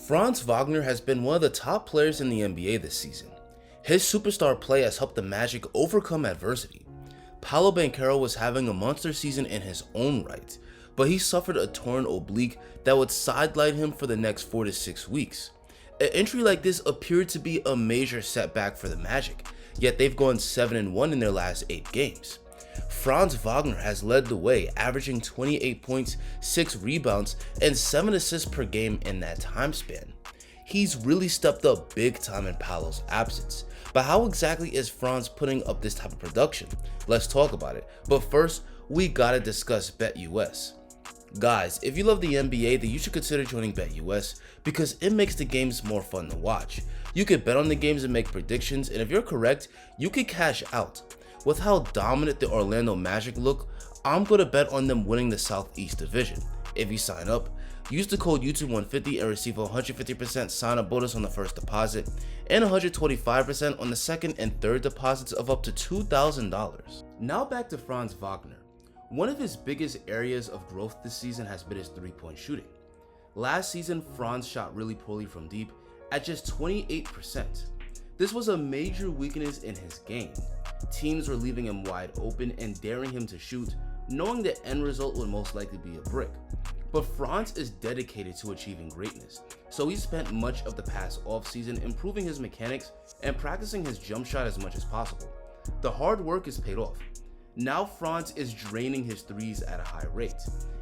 Franz Wagner has been one of the top players in the NBA this season. His superstar play has helped the Magic overcome adversity. Paolo Banchero was having a monster season in his own right, but he suffered a torn oblique that would sideline him for the next 4 to 6 weeks. An injury like this appeared to be a major setback for the Magic, yet they've gone 7-1 in their last 8 games. Franz Wagner has led the way, averaging 28 points, 6 rebounds, and 7 assists per game in that time span. He's really stepped up big time in Paolo's absence. But how exactly is Franz putting up this type of production? Let's talk about it. But first, we gotta discuss BetUS. Guys, if you love the NBA, then you should consider joining BetUS because it makes the games more fun to watch. You can bet on the games and make predictions, and if you're correct, you can cash out. With how dominant the Orlando Magic look, I'm gonna bet on them winning the Southeast Division. If you sign up, use the code YouTube150 and receive a 150% sign-up bonus on the first deposit and 125% on the second and third deposits of up to $2,000. Now back to Franz Wagner. One of his biggest areas of growth this season has been his three-point shooting. Last season, Franz shot really poorly from deep at just 28%. This was a major weakness in his game. Teams were leaving him wide open and daring him to shoot, knowing the end result would most likely be a brick. But Franz is dedicated to achieving greatness, so he spent much of the past offseason improving his mechanics and practicing his jump shot as much as possible. The hard work is paid off. Now Franz is draining his threes at a high rate.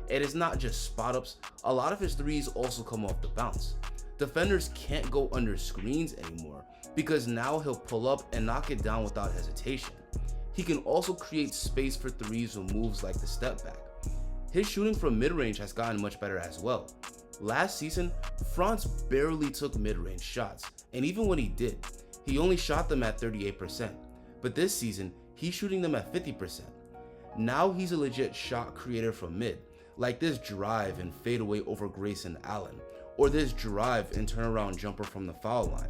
It is not just spot ups, a lot of his threes also come off the bounce. Defenders can't go under screens anymore because now he'll pull up and knock it down without hesitation. He can also create space for threes with moves like the step back. His shooting from mid-range has gotten much better as well. Last season, Franz barely took mid-range shots, and even when he did, he only shot them at 38%. But this season, he's shooting them at 50%. Now he's a legit shot creator from mid, like this drive and fadeaway over Grayson Allen, or this drive and turnaround jumper from the foul line.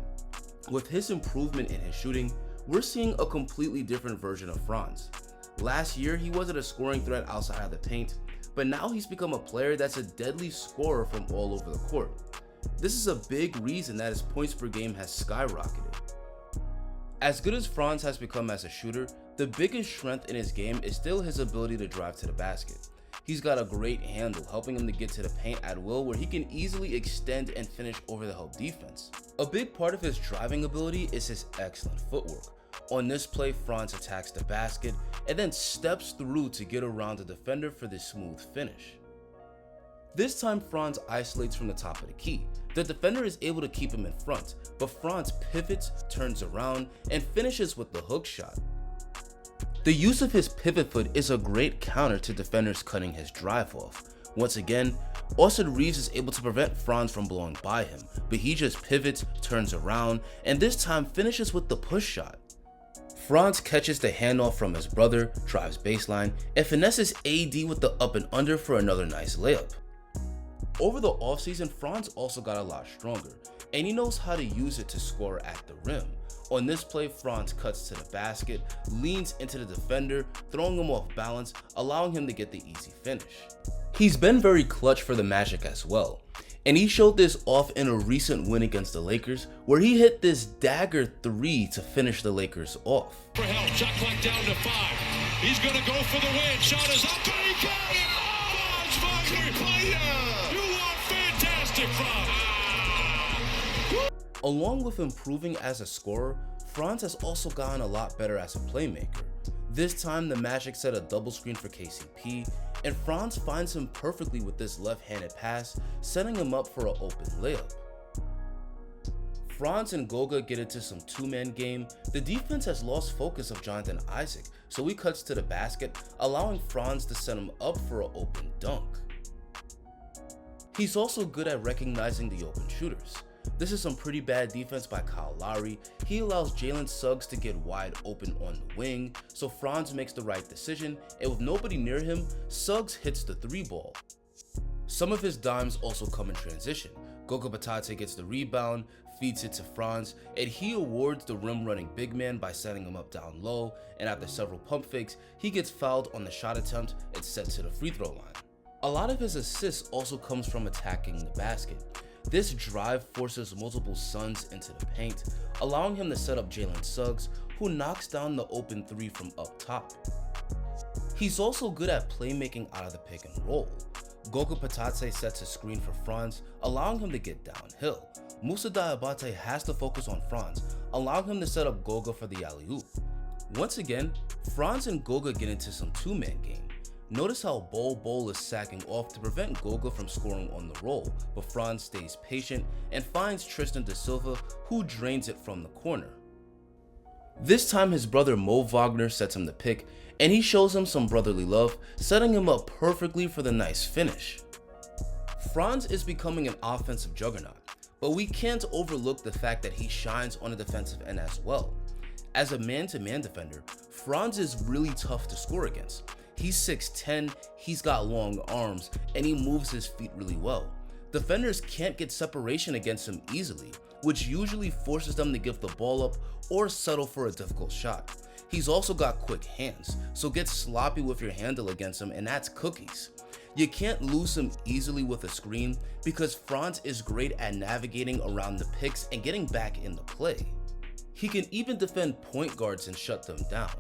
With his improvement in his shooting, we're seeing a completely different version of Franz. Last year, he wasn't a scoring threat outside of the paint, but now he's become a player that's a deadly scorer from all over the court. This is a big reason that his points per game has skyrocketed. As good as Franz has become as a shooter, the biggest strength in his game is still his ability to drive to the basket. He's got a great handle, helping him to get to the paint at will where he can easily extend and finish over the help defense. A big part of his driving ability is his excellent footwork. On this play, Franz attacks the basket and then steps through to get around the defender for this smooth finish. This time Franz isolates from the top of the key. The defender is able to keep him in front, but Franz pivots, turns around, and finishes with the hook shot. The use of his pivot foot is a great counter to defenders cutting his drive off. Once again, Austin Reeves is able to prevent Franz from blowing by him, but he just pivots, turns around, and this time finishes with the push shot. Franz catches the handoff from his brother, drives baseline, and finesses AD with the up and under for another nice layup. Over the offseason, Franz also got a lot stronger, and he knows how to use it to score at the rim. On this play, Franz cuts to the basket, leans into the defender, throwing him off balance, allowing him to get the easy finish. He's been very clutch for the Magic as well, and he showed this off in a recent win against the Lakers, where he hit this dagger 3 to finish the Lakers off. For help, shot clock down to 5. He's gonna go for the win. Shot is up, and he got it! Franz Wagner, you are fantastic, Franz! Along with improving as a scorer, Franz has also gotten a lot better as a playmaker. This time, the Magic set a double screen for KCP, and Franz finds him perfectly with this left-handed pass, setting him up for an open layup. Franz and Goga get into some two-man game. The defense has lost focus of Jonathan Isaac, so he cuts to the basket, allowing Franz to set him up for an open dunk. He's also good at recognizing the open shooters. This is some pretty bad defense by Kyle Lowry. He allows Jalen Suggs to get wide open on the wing, so Franz makes the right decision, and with nobody near him, Suggs hits the 3-ball. Some of his dimes also come in transition. Goga Bitadze gets the rebound, feeds it to Franz, and he awards the rim-running big man by setting him up down low, and after several pump fakes, he gets fouled on the shot attempt and sent to the free throw line. A lot of his assists also comes from attacking the basket. This drive forces multiple Suns into the paint, allowing him to set up Jalen Suggs, who knocks down the open 3 from up top. He's also good at playmaking out of the pick and roll. Goga Patate sets a screen for Franz, allowing him to get downhill. Musa Diabate has to focus on Franz, allowing him to set up Goga for the alley-oop. Once again, Franz and Goga get into some two-man game. Notice how Bol is sacking off to prevent Goga from scoring on the roll, but Franz stays patient and finds Tristan da Silva, who drains it from the corner. This time his brother Mo Wagner sets him the pick, and he shows him some brotherly love, setting him up perfectly for the nice finish. Franz is becoming an offensive juggernaut, but we can't overlook the fact that he shines on the defensive end as well. As a man-to-man defender, Franz is really tough to score against. He's 6'10", he's got long arms, and he moves his feet really well. Defenders can't get separation against him easily, which usually forces them to give the ball up or settle for a difficult shot. He's also got quick hands, so get sloppy with your handle against him and that's cookies. You can't lose him easily with a screen because Franz is great at navigating around the picks and getting back into play. He can even defend point guards and shut them down.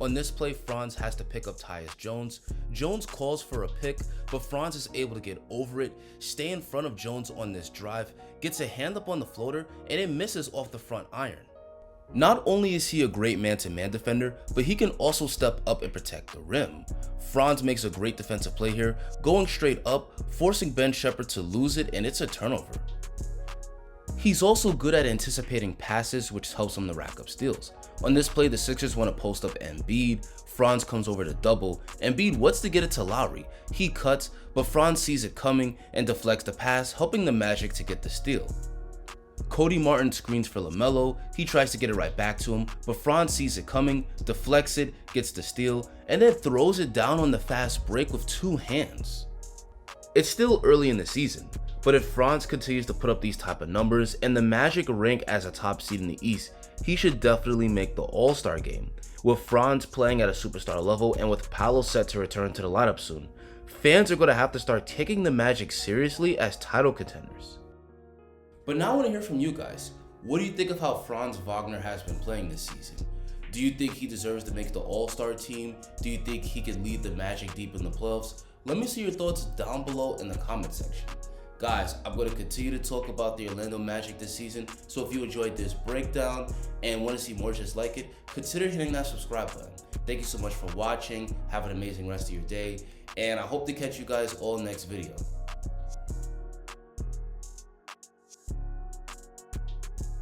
On this play, Franz has to pick up Tyus Jones. Jones calls for a pick, but Franz is able to get over it, stay in front of Jones on this drive, gets a hand up on the floater, and it misses off the front iron. Not only is he a great man-to-man defender, but he can also step up and protect the rim. Franz makes a great defensive play here, going straight up, forcing Ben Shepherd to lose it, and it's a turnover. He's also good at anticipating passes, which helps him to rack up steals. On this play, the Sixers want to post up Embiid. Franz comes over to double. Embiid wants to get it to Lowry. He cuts, but Franz sees it coming and deflects the pass, helping the Magic to get the steal. Cody Martin screens for LaMelo. He tries to get it right back to him, but Franz sees it coming, deflects it, gets the steal, and then throws it down on the fast break with 2 hands. It's still early in the season, but if Franz continues to put up these type of numbers and the Magic rank as a top seed in the East, he should definitely make the All-Star game. With Franz playing at a superstar level and with Paolo set to return to the lineup soon, fans are going to have to start taking the Magic seriously as title contenders. But now I want to hear from you guys. What do you think of how Franz Wagner has been playing this season? Do you think he deserves to make the All-Star team? Do you think he could lead the Magic deep in the playoffs? Let me see your thoughts down below in the comment section. Guys, I'm going to continue to talk about the Orlando Magic this season, so if you enjoyed this breakdown and want to see more just like it, consider hitting that subscribe button. Thank you so much for watching. Have an amazing rest of your day, and I hope to catch you guys all next video.